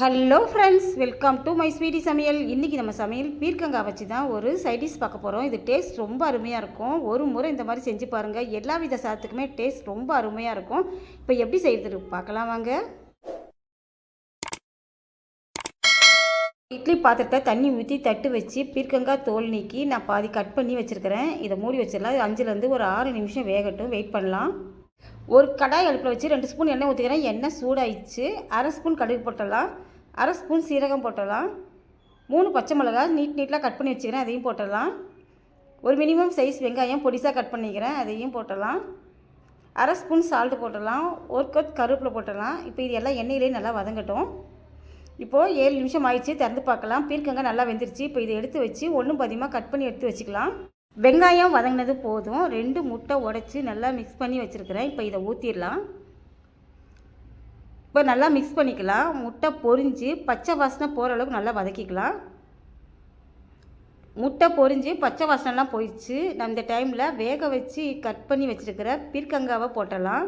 Hello friends, welcome to my sweety சமையல். இன்றைக்கி நம்ம சமையல் பீர்க்கங்காய் வச்சு தான் ஒரு சைடிஷ் பார்க்க போகிறோம். இது டேஸ்ட் ரொம்ப அருமையாக இருக்கும். ஒரு முறை இந்த மாதிரி செஞ்சு பாருங்கள். எல்லா வித சாதத்துக்குமே டேஸ்ட் ரொம்ப அருமையாக இருக்கும். இப்போ எப்படி செய்கிறது பார்க்கலாம் வாங்க. இட்லி பாத்திரத்தை தண்ணி ஊற்றி தட்டு வச்சு பீர்க்கங்காய் தோல் நீக்கி நான் பாதி கட் பண்ணி வச்சுருக்கிறேன். இதை மூடி வச்சிடலாம். 5லேருந்து ஒரு 6 நிமிஷம் வேகட்டும். வெயிட் பண்ணலாம். ஒரு கடாய் அடுப்பில் வச்சு 2 ஸ்பூன் எண்ணெய் ஊற்றிக்கிறேன். எண்ணெய் சூடாயிடுச்சு. 1/2 ஸ்பூன் கடுகு போட்டலாம். 1/2 ஸ்பூன் சீரகம் போட்டலாம். 3 பச்சை மிளகாய் நீட்டாக கட் பண்ணி வச்சுக்கிறேன், அதையும் போட்டலாம். ஒரு மினிமம் சைஸ் வெங்காயம் பொடிசாக கட் பண்ணிக்கிறேன், அதையும் போட்டலாம். 1/2 ஸ்பூன் சால்ட்டு போட்டலாம். ஒரு கொத்து கருவேப்பிலை போட்டலாம். இப்போ இது எல்லாம் எண்ணெயிலே நல்லா வதங்கட்டும். இப்போது 7 நிமிஷம் ஆயிடுச்சு, திறந்து பார்க்கலாம். பீர்க்கங்காய் நல்லா வெந்துருச்சு. இப்போ இதை எடுத்து வச்சு ஒன்றும் பாதியமாக கட் பண்ணி எடுத்து வச்சுக்கலாம். வெங்காயம் வதங்கினது போதும். 2 முட்டை உடைச்சி நல்லா மிக்ஸ் பண்ணி வச்சுருக்கிறேன். இப்போ இதை ஊற்றிடலாம். இப்போ நல்லா மிக்ஸ் பண்ணிக்கலாம். முட்டை பொரிஞ்சு பச்சை வாசனை போகிற அளவுக்கு நல்லா வதக்கிக்கலாம். முட்டை பொரிஞ்சு பச்சை வாசனைலாம் போயிடுச்சு. நான் இந்த டைமில் வேக வச்சு கட் பண்ணி வச்சுருக்கிற பீர்க்கங்காவை போட்டலாம்.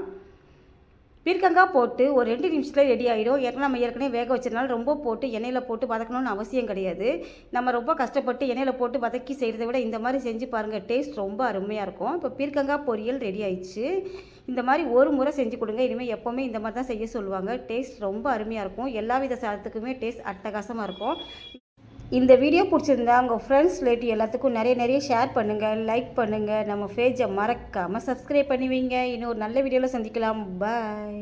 பீர்க்கங்காய் போட்டு ஒரு 2 நிமிஷத்தில் ரெடி ஆகிடும். நம்ம ஏற்கனவே வேக வச்சதுனால ரொம்ப போட்டு எண்ணெயில் போட்டு வதக்கணும்னு அவசியம் கிடையாது. நம்ம ரொம்ப கஷ்டப்பட்டு எண்ணெயில் போட்டு வதக்கி செய்கிறத விட இந்த மாதிரி செஞ்சு பாருங்கள், டேஸ்ட் ரொம்ப அருமையாக இருக்கும். இப்போ பீர்க்கங்காய் பொரியல் ரெடி ஆயிடுச்சு. இந்த மாதிரி ஒரு முறை செஞ்சு கொடுங்க. இனிமேல் எப்போவுமே இந்த மாதிரி தான் செய்ய சொல்லுவாங்க. டேஸ்ட் ரொம்ப அருமையாக இருக்கும். எல்லா வித சாதத்துக்குமே டேஸ்ட் அட்டகாசமாக இருக்கும். இந்த வீடியோ பிடிச்சிருந்தா உங்கள் ஃப்ரெண்ட்ஸ் ரிலேட்டிவ் எல்லாத்துக்கும் நிறைய ஷேர் பண்ணுங்கள், லைக் பண்ணுங்கள். நம்ம பேஜை மறக்காமல் சப்ஸ்கிரைப் பண்ணி வைங்க. இன்னும் ஒரு நல்ல வீடியோவில் சந்திக்கலாம். பாய்.